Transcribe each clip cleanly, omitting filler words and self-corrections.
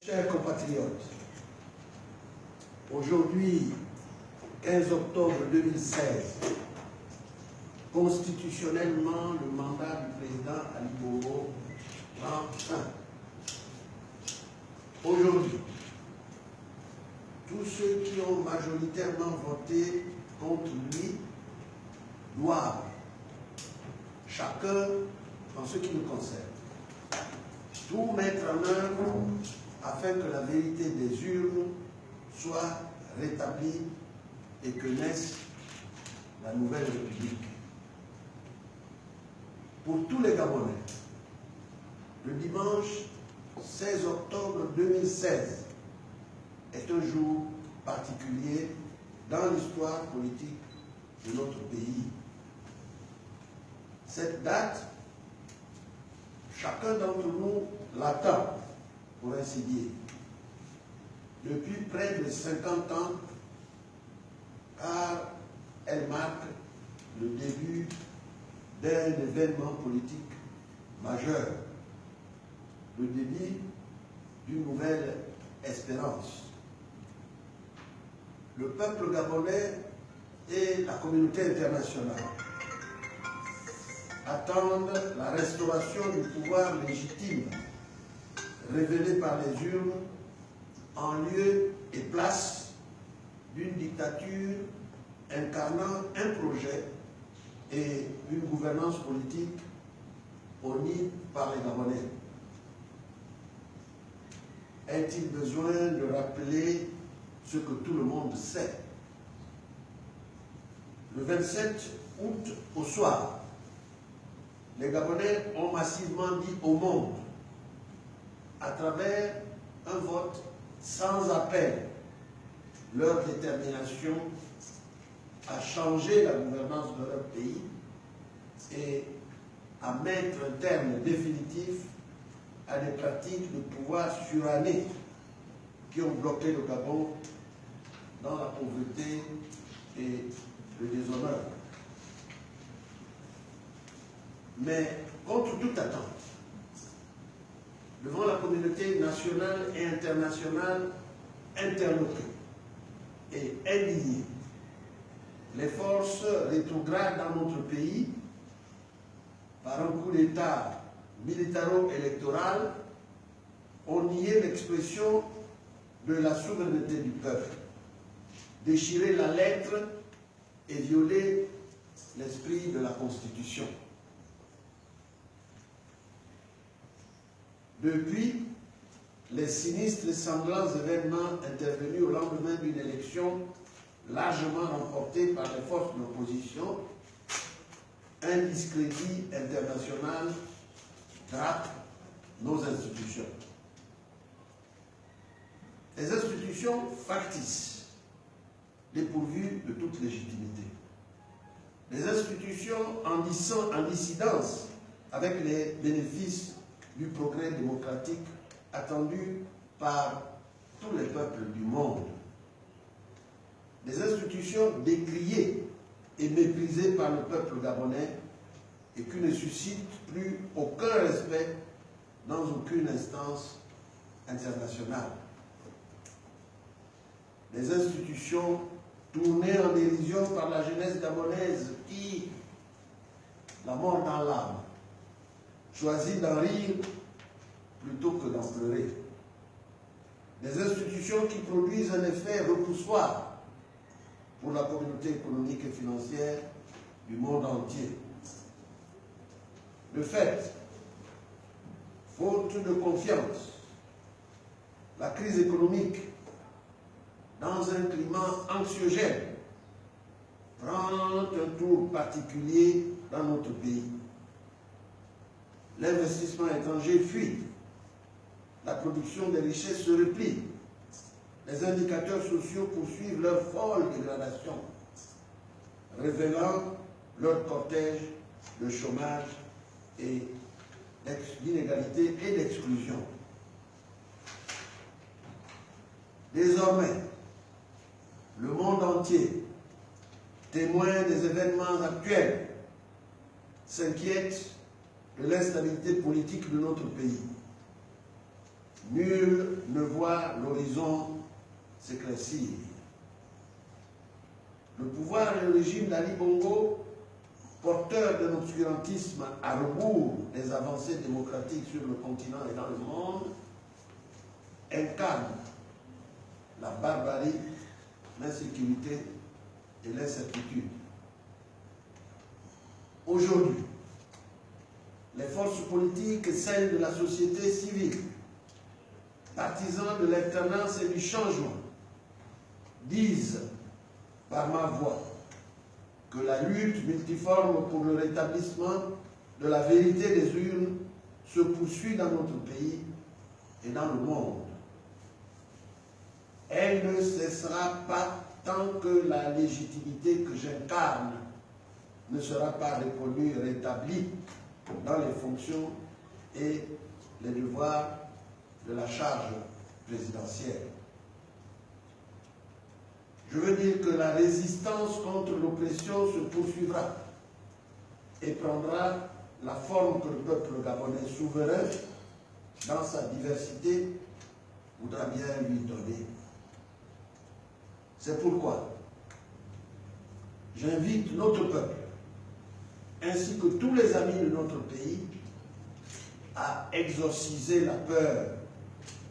Chers compatriotes, aujourd'hui, 15 octobre 2016, constitutionnellement, le mandat du président Ali Bongo prend fin. Aujourd'hui, tous ceux qui ont majoritairement voté contre lui doivent, chacun en ce qui nous concerne, tout mettre en œuvre afin que la vérité des urnes soit rétablie et que naisse la nouvelle République. Pour tous les Gabonais, le dimanche 16 octobre 2016 est un jour particulier dans l'histoire politique de notre pays. Cette date, chacun d'entre nous l'attend, pour ainsi dire, depuis près de 50 ans, car elle marque le début d'un événement politique majeur, le début d'une nouvelle espérance. Le peuple gabonais et la communauté internationale attendent la restauration du pouvoir légitime révélé par les urnes en lieu et place d'une dictature incarnant un projet et une gouvernance politique honnie par les Gabonais. Est-il besoin de rappeler ce que tout le monde sait? Le 27 août au soir, les Gabonais ont massivement dit au monde, à travers un vote sans appel, leur détermination à changer la gouvernance de leur pays et à mettre un terme définitif à des pratiques de pouvoir suranné qui ont bloqué le Gabon dans la pauvreté et le déshonneur. Mais contre toute attente, devant la communauté nationale et internationale interloquée et indignée, les forces rétrogrades dans notre pays, par un coup d'État militaro-électoral, ont nié l'expression de la souveraineté du peuple, déchiré la lettre et violé l'esprit de la Constitution. Depuis, les sinistres et sanglants événements intervenus au lendemain d'une élection largement remportée par les forces de l'opposition, un discrédit international frappe nos institutions. Les institutions factices, dépourvues de toute légitimité. Les institutions en dissidence avec les bénéfices du progrès démocratique attendu par tous les peuples du monde. Des institutions décriées et méprisées par le peuple gabonais et qui ne suscitent plus aucun respect dans aucune instance internationale. Des institutions tournées en dérision par la jeunesse gabonaise qui, la mort dans l'âme, choisit d'en rire plutôt que d'en pleurer. Des institutions qui produisent un effet repoussoir pour la communauté économique et financière du monde entier. De fait, faute de confiance, la crise économique, dans un climat anxiogène, prend un tour particulier dans notre pays. L'investissement étranger fuit, la production des richesses se replie, les indicateurs sociaux poursuivent leur folle dégradation, révélant leur cortège de chômage et d'inégalité et d'exclusion. Désormais, le monde entier, témoin des événements actuels, s'inquiète de l'instabilité politique de notre pays. nul ne voit l'horizon s'éclaircir. Le pouvoir et le régime d'Ali Bongo, porteur d'un obscurantisme à rebours des avancées démocratiques sur le continent et dans le monde, incarne la barbarie, l'insécurité et l'incertitude. Aujourd'hui, les forces politiques et celles de la société civile, partisans de l'alternance et du changement, disent par ma voix que la lutte multiforme pour le rétablissement de la vérité des urnes se poursuit dans notre pays et dans le monde. Elle ne cessera pas tant que la légitimité que j'incarne ne sera pas reconnue et rétablie dans les fonctions et les devoirs de la charge présidentielle. Je veux dire que la résistance contre l'oppression se poursuivra et prendra la forme que le peuple gabonais souverain, dans sa diversité, voudra bien lui donner. C'est pourquoi j'invite notre peuple, ainsi que tous les amis de notre pays, à exorciser la peur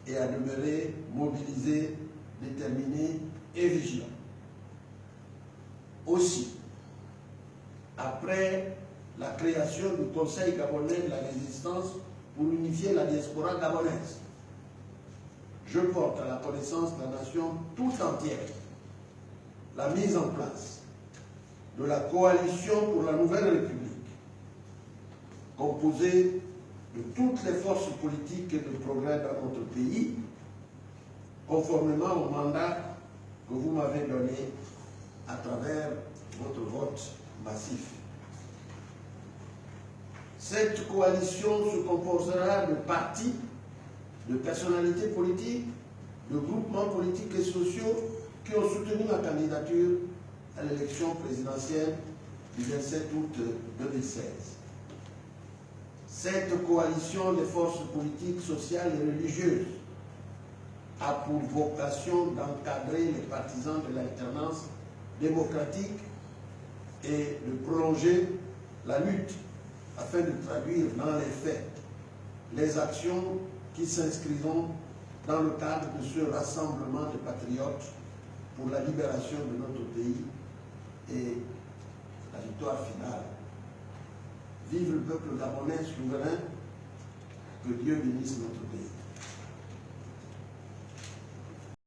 et à demeurer mobilisés, déterminés et vigilants. Aussi, après la création du Conseil gabonais de la résistance pour unifier la diaspora gabonaise, je porte à la connaissance de la nation tout entière la mise en place de la coalition pour la nouvelle République, composée de toutes les forces politiques et de progrès dans notre pays, conformément au mandat que vous m'avez donné à travers votre vote massif. Cette coalition se composera de partis, de personnalités politiques, de groupements politiques et sociaux qui ont soutenu ma candidature à l'élection présidentielle du 27 août 2016. Cette coalition des forces politiques, sociales et religieuses a pour vocation d'encadrer les partisans de l'alternance démocratique et de prolonger la lutte afin de traduire dans les faits les actions qui s'inscriront dans le cadre de ce rassemblement de patriotes pour la libération de notre pays et la victoire finale. Vive le peuple gabonais souverain, que Dieu bénisse notre pays.